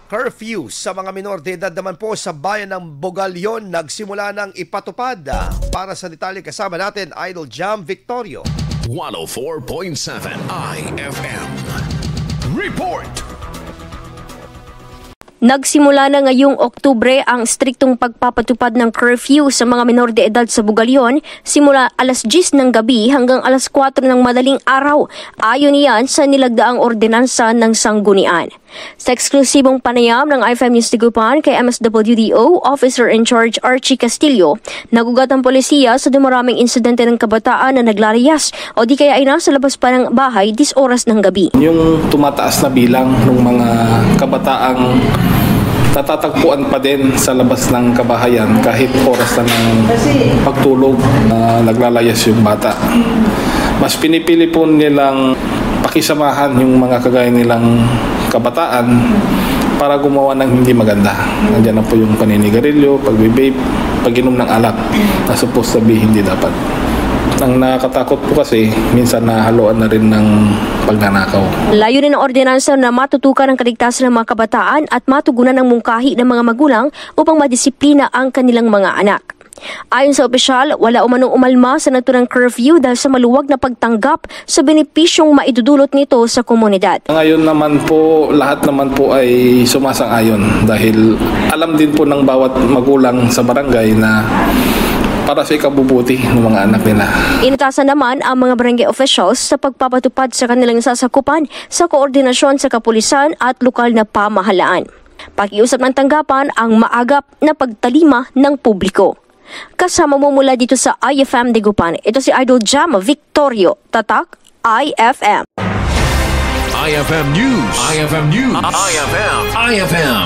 Curfew sa mga minor de edad naman po sa bayan ng Bogalyon nagsimula ng ipatupad. Para sa detalye kasama natin, Idol Jam Victorio. 104.7 IFM. Report! Nagsimula na ngayong Oktubre ang striktong pagpapatupad ng curfew sa mga menor de edad sa Bogalyon simula alas 10 ng gabi hanggang alas 4 ng madaling araw. Ayon niyan sa nilagdaang ordinansa ng Sanggunian. Sa eksklusibong panayam ng IFM News Tigupan kay MSWDO Officer in Charge Archie Castillo, nagugat ang polisiya sa dumaraming insidente ng kabataan na naglarayas o di kaya ay nasa labas pa ng bahay 10 oras ng gabi. Yung tumataas na bilang ng mga kabataang natatagpuan pa din sa labas ng kabahayan kahit oras na ng pagtulog, naglalayas yung bata. Mas pinipili po nilang pakisamahan yung mga kagaya nilang kabataan para gumawa ng hindi maganda. Nandiyan na po yung paninigarilyo, pagbe-vape, pag-inom ng alak na supposed to be hindi dapat. Ang nakakatakot po kasi, minsan nahaluan na rin ng pagnanakaw. Layunin ng ordinansa na matutukan ang kaligtasan ng mga kabataan at matugunan ng mungkahi ng mga magulang upang madisiplina ang kanilang mga anak. Ayon sa opisyal, wala umanong umalma sa naturang curfew dahil sa maluwag na pagtanggap sa benepisyong maidudulot nito sa komunidad. Ngayon naman po, lahat naman po ay sumasang-ayon dahil alam din po ng bawat magulang sa barangay na para sa ikabubuti ng mga anak nila. Inatasan naman ang mga barangay officials sa pagpapatupad sa kanilang sasakupan sa koordinasyon sa kapulisan at lokal na pamahalaan. Pakiusap ng tanggapan ang maagap na pagtalima ng publiko. Kasama mo mula dito sa IFM Tigupan, ito si Idol Jam Victorio, Tatak IFM. IFM News. IFM News. IFM.